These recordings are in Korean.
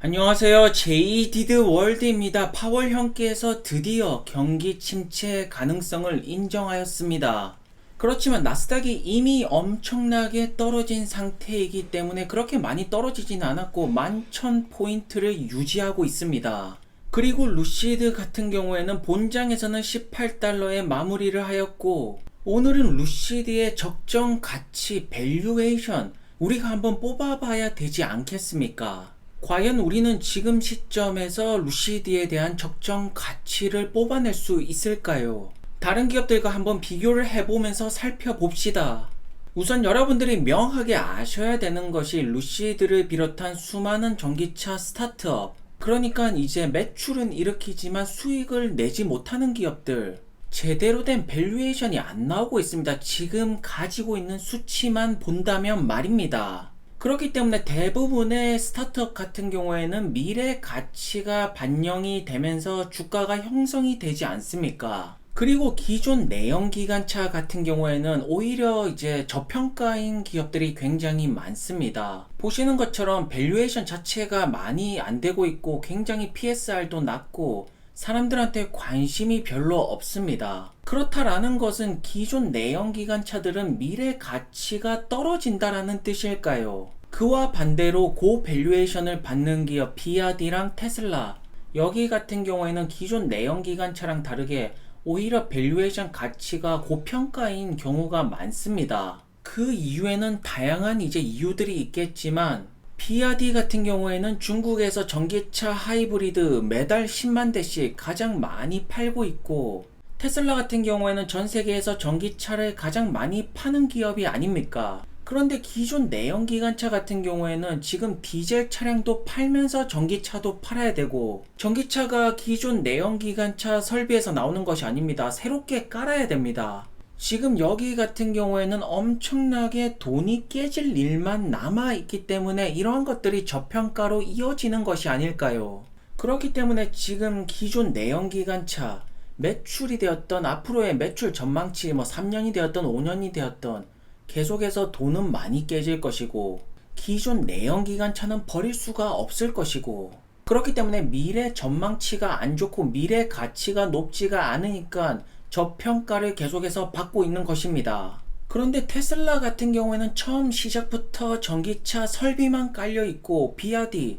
안녕하세요. 제이디드 월드입니다. 파월형께서 드디어 경기 침체 가능성을 인정하였습니다. 그렇지만 나스닥이 이미 엄청나게 떨어진 상태이기 때문에 그렇게 많이 떨어지진 않았고 11,000포인트를 유지하고 있습니다. 그리고 루시드 같은 경우에는 본장에서는 18달러에 마무리를 하였고, 오늘은 루시드의 적정 가치 밸류에이션 우리가 한번 뽑아봐야 되지 않겠습니까? 과연 우리는 지금 시점에서 루시드에 대한 적정 가치를 뽑아낼 수 있을까요? 다른 기업들과 한번 비교를 해보면서 살펴봅시다. 우선 여러분들이 명확하게 아셔야 되는 것이 루시드를 비롯한 수많은 전기차 스타트업, 그러니까 이제 매출은 일으키지만 수익을 내지 못하는 기업들, 제대로 된 밸류에이션이 안 나오고 있습니다. 지금 가지고 있는 수치만 본다면 말입니다. 그렇기 때문에 대부분의 스타트업 같은 경우에는 미래 가치가 반영이 되면서 주가가 형성이 되지 않습니까? 그리고 기존 내연기관차 같은 경우에는 오히려 이제 저평가인 기업들이 굉장히 많습니다. 보시는 것처럼 밸류에이션 자체가 많이 안 되고 있고 굉장히 PSR도 낮고 사람들한테 관심이 별로 없습니다. 그렇다라는 것은 기존 내연기관차들은 미래 가치가 떨어진다라는 뜻일까요? 그와 반대로 고밸류에이션을 받는 기업 비아디랑 테슬라, 여기 같은 경우에는 기존 내연기관차랑 다르게 오히려 밸류에이션 가치가 고평가인 경우가 많습니다. 그 이유에는 다양한 이유들이 있겠지만, 비아디 같은 경우에는 중국에서 전기차 하이브리드 매달 10만 대씩 가장 많이 팔고 있고, 테슬라 같은 경우에는 전 세계에서 전기차를 가장 많이 파는 기업이 아닙니까? 그런데 기존 내연기관차 같은 경우에는 지금 디젤 차량도 팔면서 전기차도 팔아야 되고, 전기차가 기존 내연기관차 설비에서 나오는 것이 아닙니다. 새롭게 깔아야 됩니다. 지금 여기 같은 경우에는 엄청나게 돈이 깨질 일만 남아있기 때문에 이러한 것들이 저평가로 이어지는 것이 아닐까요? 그렇기 때문에 지금 기존 내연기관차 매출이 되었던 앞으로의 매출 전망치 3년이 되었던 5년이 되었던 계속해서 돈은 많이 깨질 것이고, 기존 내연기관차는 버릴 수가 없을 것이고, 그렇기 때문에 미래 전망치가 안 좋고 미래 가치가 높지가 않으니까 저평가를 계속해서 받고 있는 것입니다. 그런데 테슬라 같은 경우에는 처음 시작부터 전기차 설비만 깔려 있고, 비아디,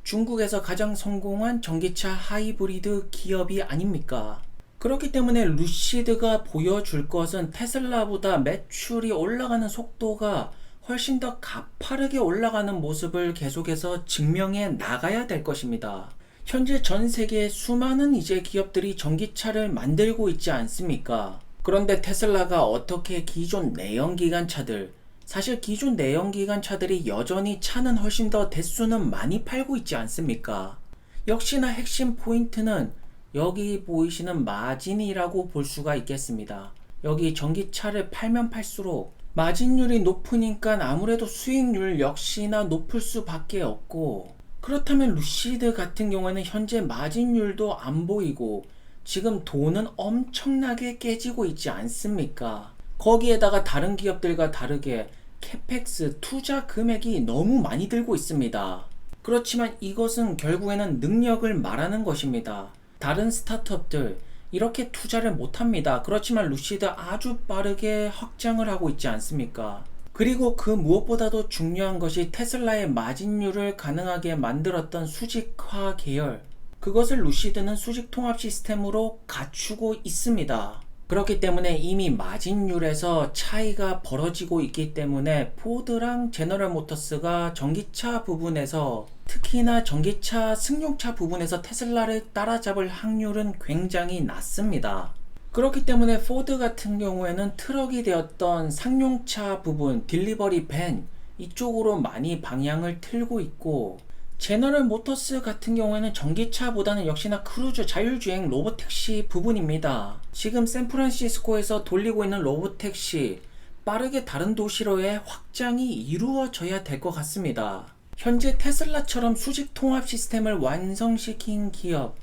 중국에서 가장 성공한 전기차 하이브리드 기업이 아닙니까? 그렇기 때문에 루시드가 보여줄 것은 테슬라보다 매출이 올라가는 속도가 훨씬 더 가파르게 올라가는 모습을 계속해서 증명해 나가야 될 것입니다. 현재 전 세계에 수많은 기업들이 전기차를 만들고 있지 않습니까? 그런데 테슬라가 어떻게 기존 내연기관차들, 사실 기존 내연기관차들이 여전히 차는 훨씬 더 대수는 많이 팔고 있지 않습니까? 역시나 핵심 포인트는 여기 보이시는 마진이라고 볼 수가 있겠습니다. 여기 전기차를 팔면 팔수록 마진율이 높으니까 아무래도 수익률 역시나 높을 수밖에 없고, 그렇다면 루시드 같은 경우에는 현재 마진율도 안 보이고 지금 돈은 엄청나게 깨지고 있지 않습니까? 거기에다가 다른 기업들과 다르게 캐펙스 투자 금액이 너무 많이 들고 있습니다. 그렇지만 이것은 결국에는 능력을 말하는 것입니다. 다른 스타트업들 이렇게 투자를 못합니다. 그렇지만 루시드 아주 빠르게 확장을 하고 있지 않습니까? 그리고 그 무엇보다도 중요한 것이 테슬라의 마진율을 가능하게 만들었던 수직화 계열, 그것을 루시드는 수직 통합 시스템으로 갖추고 있습니다. 그렇기 때문에 이미 마진율에서 차이가 벌어지고 있기 때문에 포드랑 제너럴 모터스가 전기차 부분에서, 특히나 전기차 승용차 부분에서 테슬라를 따라잡을 확률은 굉장히 낮습니다. 그렇기 때문에 포드 같은 경우에는 트럭이 되었던 상용차 부분, 딜리버리 밴 이쪽으로 많이 방향을 틀고 있고, 제너럴 모터스 같은 경우에는 전기차보다는 역시나 크루즈 자율주행 로보택시 부분입니다. 지금 샌프란시스코에서 돌리고 있는 로보택시 빠르게 다른 도시로의 확장이 이루어져야 될 것 같습니다. 현재 테슬라처럼 수직 통합 시스템을 완성시킨 기업,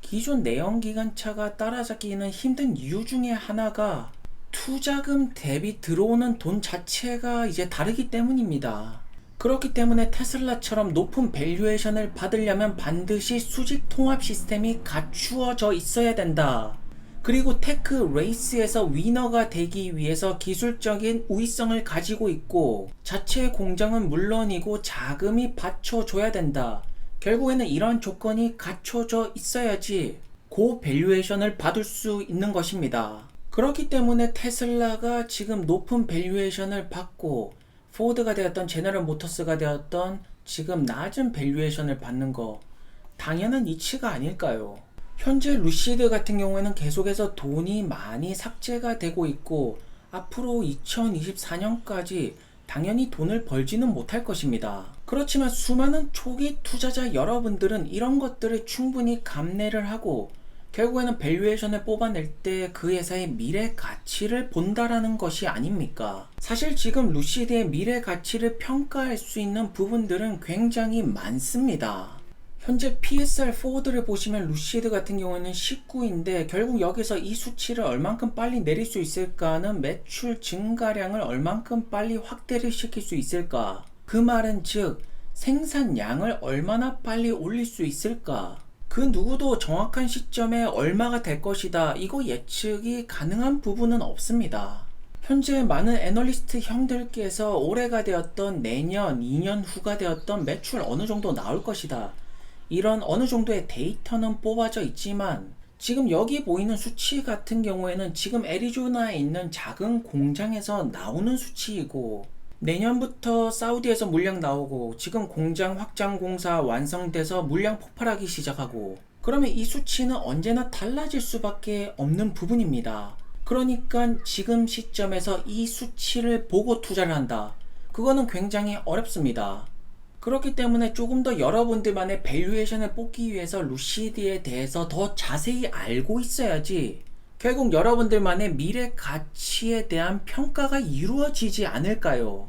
기존 내연기관차가 따라잡기는 힘든 이유 중에 하나가 투자금 대비 들어오는 돈 자체가 다르기 때문입니다. 그렇기 때문에 테슬라처럼 높은 밸류에이션을 받으려면 반드시 수직 통합 시스템이 갖추어져 있어야 된다. 그리고 테크 레이스에서 위너가 되기 위해서 기술적인 우위성을 가지고 있고 자체 공장은 물론이고 자금이 받쳐줘야 된다. 결국에는 이런 조건이 갖춰져 있어야지 고밸류에이션을 받을 수 있는 것입니다. 그렇기 때문에 테슬라가 지금 높은 밸류에이션을 받고 포드가 되었던 제너럴 모터스가 되었던 지금 낮은 밸류에이션을 받는 거 당연한 이치가 아닐까요? 현재 루시드 같은 경우에는 계속해서 돈이 많이 삭제가 되고 있고 앞으로 2024년까지 당연히 돈을 벌지는 못할 것입니다. 그렇지만 수많은 초기 투자자 여러분들은 이런 것들을 충분히 감내를 하고 결국에는 밸류에이션을 뽑아낼 때 그 회사의 미래 가치를 본다라는 것이 아닙니까? 사실 지금 루시드의 미래 가치를 평가할 수 있는 부분들은 굉장히 많습니다. 현재 PSR 포워드를 보시면 루시드 같은 경우에는 19인데 결국 여기서 이 수치를 얼만큼 빨리 내릴 수 있을까는 매출 증가량을 얼만큼 빨리 확대를 시킬 수 있을까? 그 말은 즉 생산량을 얼마나 빨리 올릴 수 있을까? 그 누구도 정확한 시점에 얼마가 될 것이다 이거 예측이 가능한 부분은 없습니다. 현재 많은 애널리스트 형들께서 올해가 되었던 내년, 2년 후가 되었던 매출 어느 정도 나올 것이다. 이런 어느 정도의 데이터는 뽑아져 있지만 지금 여기 보이는 수치 같은 경우에는 지금 애리조나에 있는 작은 공장에서 나오는 수치이고 내년부터 사우디에서 물량 나오고 지금 공장 확장 공사 완성돼서 물량 폭발하기 시작하고 그러면 이 수치는 언제나 달라질 수밖에 없는 부분입니다. 그러니까 지금 시점에서 이 수치를 보고 투자를 한다. 그거는 굉장히 어렵습니다. 그렇기 때문에 조금 더 여러분들만의 밸류에이션을 뽑기 위해서 루시드에 대해서 더 자세히 알고 있어야지 결국 여러분들만의 미래 가치에 대한 평가가 이루어지지 않을까요?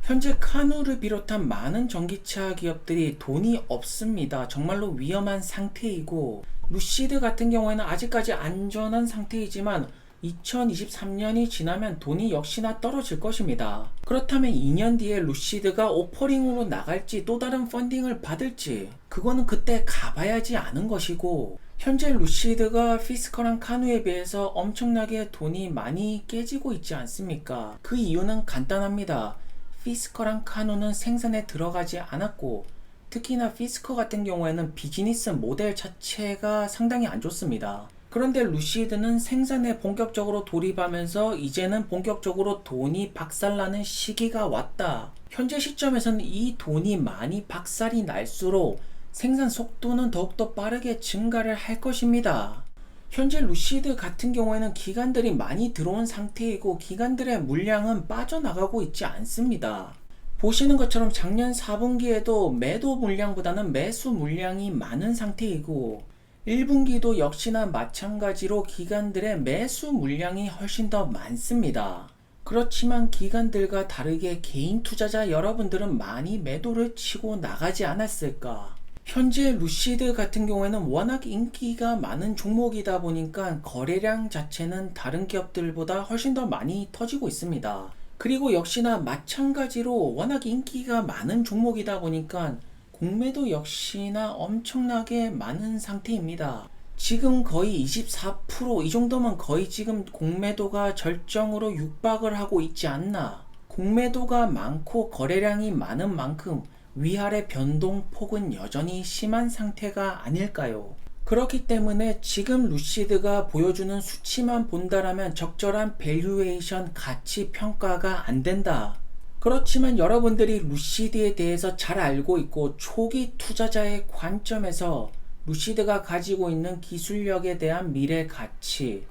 현재 카누를 비롯한 많은 전기차 기업들이 돈이 없습니다. 정말로 위험한 상태이고 루시드 같은 경우에는 아직까지 안전한 상태이지만 2023년이 지나면 돈이 역시나 떨어질 것입니다. 그렇다면 2년 뒤에 루시드가 오퍼링으로 나갈지 또 다른 펀딩을 받을지 그거는 그때 가봐야지 아는 것이고 현재 루시드가 피스커랑 카누에 비해서 엄청나게 돈이 많이 깨지고 있지 않습니까? 그 이유는 간단합니다. 피스커랑 카누는 생산에 들어가지 않았고 특히나 피스커 같은 경우에는 비즈니스 모델 자체가 상당히 안 좋습니다. 그런데 루시드는 생산에 본격적으로 돌입하면서 이제는 본격적으로 돈이 박살나는 시기가 왔다. 현재 시점에서는 이 돈이 많이 박살이 날수록 생산 속도는 더욱더 빠르게 증가를 할 것입니다. 현재 루시드 같은 경우에는 기관들이 많이 들어온 상태이고 기관들의 물량은 빠져나가고 있지 않습니다. 보시는 것처럼 작년 4분기에도 매도 물량보다는 매수 물량이 많은 상태이고 1분기도 역시나 마찬가지로 기관들의 매수 물량이 훨씬 더 많습니다. 그렇지만 기관들과 다르게 개인 투자자 여러분들은 많이 매도를 치고 나가지 않았을까? 현재 루시드 같은 경우에는 워낙 인기가 많은 종목이다 보니까 거래량 자체는 다른 기업들보다 훨씬 더 많이 터지고 있습니다. 그리고 역시나 마찬가지로 워낙 인기가 많은 종목이다 보니까 공매도 역시나 엄청나게 많은 상태입니다. 지금 거의 24%이 정도면 거의 지금 공매도가 절정으로 육박을 하고 있지 않나. 공매도가 많고 거래량이 많은 만큼 위아래 변동폭은 여전히 심한 상태가 아닐까요? 그렇기 때문에 지금 루시드가 보여주는 수치만 본다라면 적절한 밸류에이션 가치 평가가 안 된다. 그렇지만 여러분들이 루시드에 대해서 잘 알고 있고 초기 투자자의 관점에서 루시드가 가지고 있는 기술력에 대한 미래 가치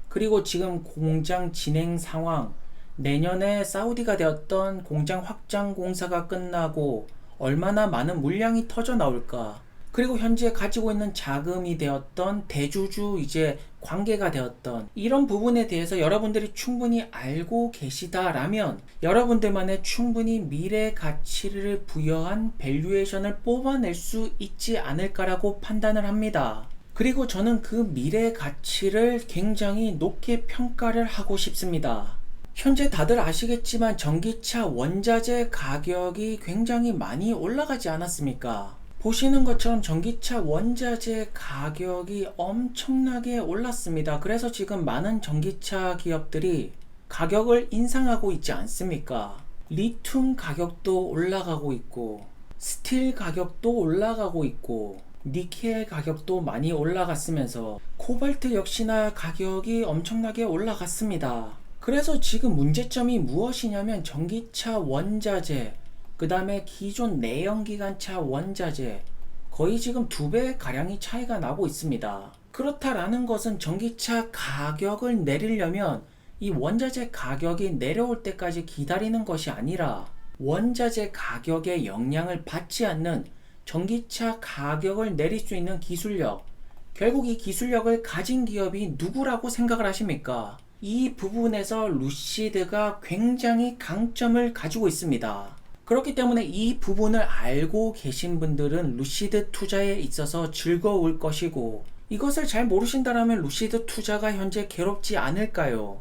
그리고 지금 공장 진행 상황 내년에 사우디가 되었던 공장 확장 공사가 끝나고 얼마나 많은 물량이 터져 나올까 그리고 현재 가지고 있는 자금이 되었던 대주주 이제 관계가 되었던 이런 부분에 대해서 여러분들이 충분히 알고 계시다라면 여러분들만의 충분히 미래 가치를 부여한 밸류에이션을 뽑아낼 수 있지 않을까라고 판단을 합니다. 그리고 저는 그 미래 가치를 굉장히 높게 평가를 하고 싶습니다. 현재 다들 아시겠지만 전기차 원자재 가격이 굉장히 많이 올라가지 않았습니까? 보시는 것처럼 전기차 원자재 가격이 엄청나게 올랐습니다. 그래서 지금 많은 전기차 기업들이 가격을 인상하고 있지 않습니까? 리튬 가격도 올라가고 있고, 스틸 가격도 올라가고 있고, 니켈 가격도 많이 올라갔으면서 코발트 역시나 가격이 엄청나게 올라갔습니다. 그래서 지금 문제점이 무엇이냐면 전기차 원자재, 그 다음에 기존 내연기관차 원자재 거의 지금 2배 가량이 차이가 나고 있습니다. 그렇다라는 것은 전기차 가격을 내리려면 이 원자재 가격이 내려올 때까지 기다리는 것이 아니라 원자재 가격의 영향을 받지 않는 전기차 가격을 내릴 수 있는 기술력, 결국 이 기술력을 가진 기업이 누구라고 생각을 하십니까? 이 부분에서 루시드가 굉장히 강점을 가지고 있습니다. 그렇기 때문에 이 부분을 알고 계신 분들은 루시드 투자에 있어서 즐거울 것이고, 이것을 잘 모르신다면 루시드 투자가 현재 괴롭지 않을까요?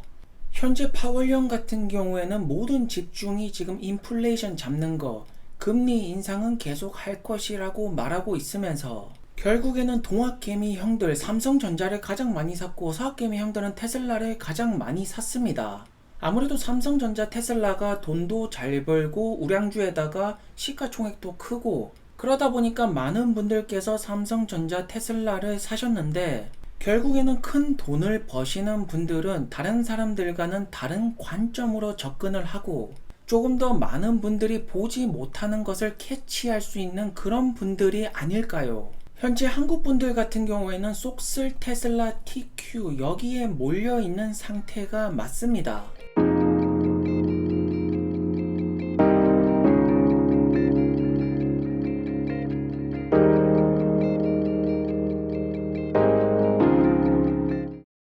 현재 파월형 같은 경우에는 모든 집중이 지금 인플레이션 잡는 거, 금리 인상은 계속 할 것이라고 말하고 있으면서 결국에는 동학개미 형들 삼성전자를 가장 많이 샀고 서학개미 형들은 테슬라를 가장 많이 샀습니다. 아무래도 삼성전자 테슬라가 돈도 잘 벌고 우량주에다가 시가총액도 크고 그러다 보니까 많은 분들께서 삼성전자 테슬라를 사셨는데, 결국에는 큰 돈을 버시는 분들은 다른 사람들과는 다른 관점으로 접근을 하고 조금 더 많은 분들이 보지 못하는 것을 캐치할 수 있는 그런 분들이 아닐까요? 현재 한국 분들 같은 경우에는 쏙쓸 테슬라 TQ 여기에 몰려 있는 상태가 맞습니다.